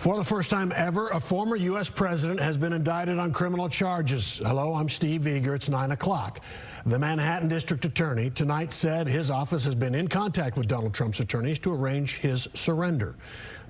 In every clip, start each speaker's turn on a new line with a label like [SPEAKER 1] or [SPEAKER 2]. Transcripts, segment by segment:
[SPEAKER 1] For the first time ever, a former U.S. president has been indicted on criminal charges. Hello, I'm Steve Eager. It's 9 o'clock. The Manhattan District Attorney tonight said his office has been in contact with Donald Trump's attorneys to arrange his surrender.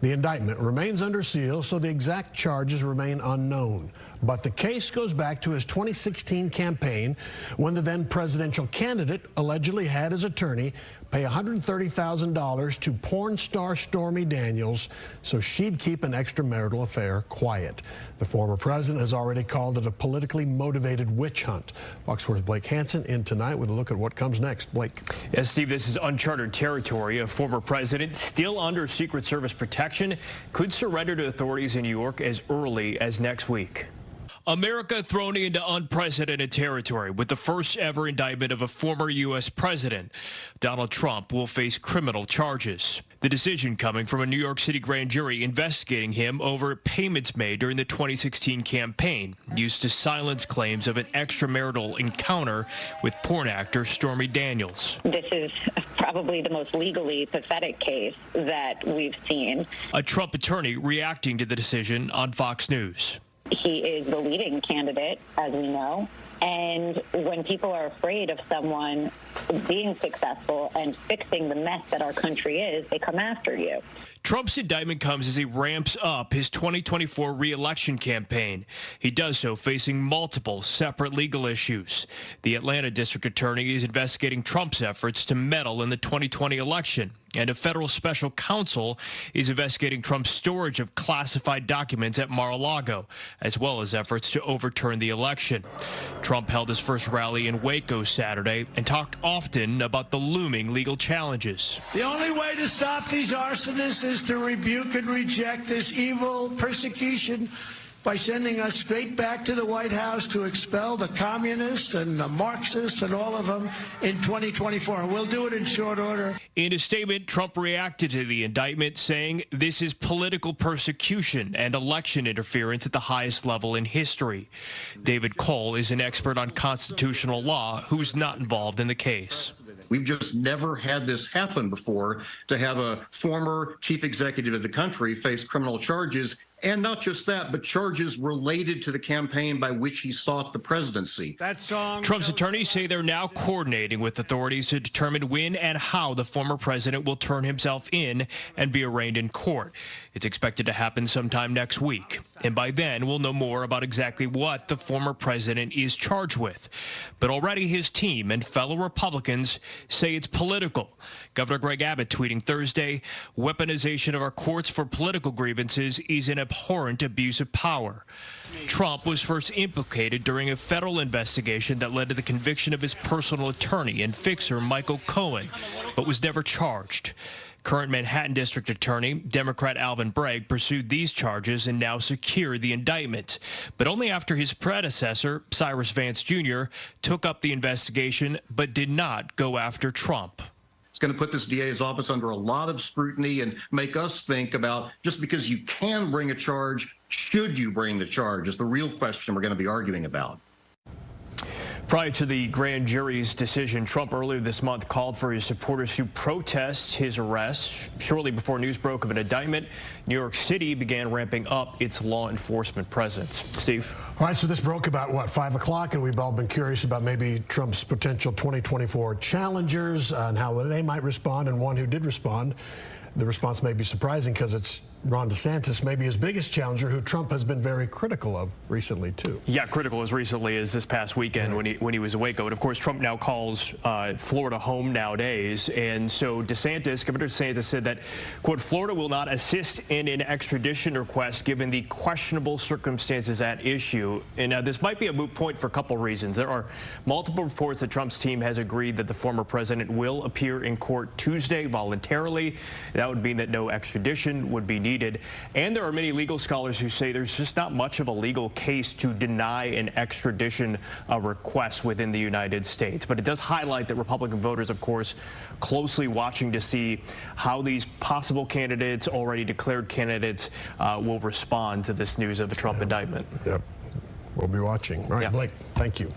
[SPEAKER 1] The indictment remains under seal, so the exact charges remain unknown. But the case goes back to his 2016 campaign, when the then presidential candidate allegedly had his attorney pay $130,000 to porn star Stormy Daniels so she'd keep an extramarital affair quiet. The former president has already called it a politically motivated witch hunt. Fox 4's Blake Hansen in tonight with a look at what comes next. Blake.
[SPEAKER 2] Yes, Steve, this is uncharted territory. A former president still under Secret Service protection could surrender to authorities in New York as early as next week. America thrown into unprecedented territory with the first ever indictment of a former U.S. president. Donald Trump will face criminal charges. The decision coming from a New York City grand jury investigating him over payments made during the 2016 campaign used to silence claims of an extramarital encounter with porn actor Stormy Daniels.
[SPEAKER 3] This is probably the most legally pathetic case that we've seen.
[SPEAKER 2] A Trump attorney reacting to the decision on Fox News.
[SPEAKER 3] He is the leading candidate, as we know, and when people are afraid of someone being successful and fixing the mess that our country is, they come after you.
[SPEAKER 2] Trump's indictment comes as he ramps up his 2024 re-election campaign. He does so facing multiple separate legal issues. The Atlanta district attorney is investigating Trump's efforts to meddle in the 2020 election, and a federal special counsel is investigating Trump's storage of classified documents at Mar-a-Lago, as well as efforts to overturn the election. Trump held his first rally in Waco Saturday and talked often about the looming legal challenges.
[SPEAKER 4] The only way to stop these arsonists is to rebuke and reject this evil persecution by sending us straight back to the White House to expel the communists and the Marxists and all of them in 2024. And we'll do it in short order.
[SPEAKER 2] In a statement, Trump reacted to the indictment, saying this is political persecution and election interference at the highest level in history. David Cole is an expert on constitutional law who's not involved in the case.
[SPEAKER 5] We've just never had this happen before, to have a former chief executive of the country face criminal charges. And not just that, but charges related to the campaign by which he sought the presidency.
[SPEAKER 2] Trump's attorneys say they're now coordinating with authorities to determine when and how the former president will turn himself in and be arraigned in court. It's expected to happen sometime next week. And by then, we'll know more about exactly what the former president is charged with. But already his team and fellow Republicans say it's political. Governor Greg Abbott tweeting Thursday, weaponization of our courts for political grievances is an abhorrent abuse of power. Trump was first implicated during a federal investigation that led to the conviction of his personal attorney and fixer Michael Cohen, but was never charged. Current Manhattan District Attorney, Democrat Alvin Bragg, pursued these charges and now secured the indictment, but only after his predecessor, Cyrus Vance Jr., took up the investigation but did not go after Trump.
[SPEAKER 5] It's going to put this DA's office under a lot of scrutiny and make us think about, just because you can bring a charge, should you bring the charge, is the real question we're going to be arguing about.
[SPEAKER 2] Prior to the grand jury's decision, Trump earlier this month called for his supporters to protest his arrest. Shortly before news broke of an indictment, New York City began ramping up its law enforcement presence. Steve?
[SPEAKER 1] All right, so this broke about, what, 5 o'clock, and we've all been curious about maybe Trump's potential 2024 challengers and how they might respond, and one who did respond. The response may be surprising because it's Ron DeSantis, maybe his biggest challenger, who Trump has been very critical of recently, too.
[SPEAKER 2] Yeah, critical as recently as this past weekend when he was in Waco. And, of course, Trump now calls Florida home nowadays. And so Governor DeSantis said that, quote, Florida will not assist in an extradition request given the questionable circumstances at issue. And this might be a moot point for a couple reasons. There are multiple reports that Trump's team has agreed that the former president will appear in court Tuesday voluntarily. That would mean that no extradition would be needed. And there are many legal scholars who say there's just not much of a legal case to deny an extradition request within the United States. But it does highlight that Republican voters, of course, closely watching to see how these possible candidates, already declared candidates, will respond to this news of a Trump indictment.
[SPEAKER 1] Yep. We'll be watching. All right, Blake, thank you.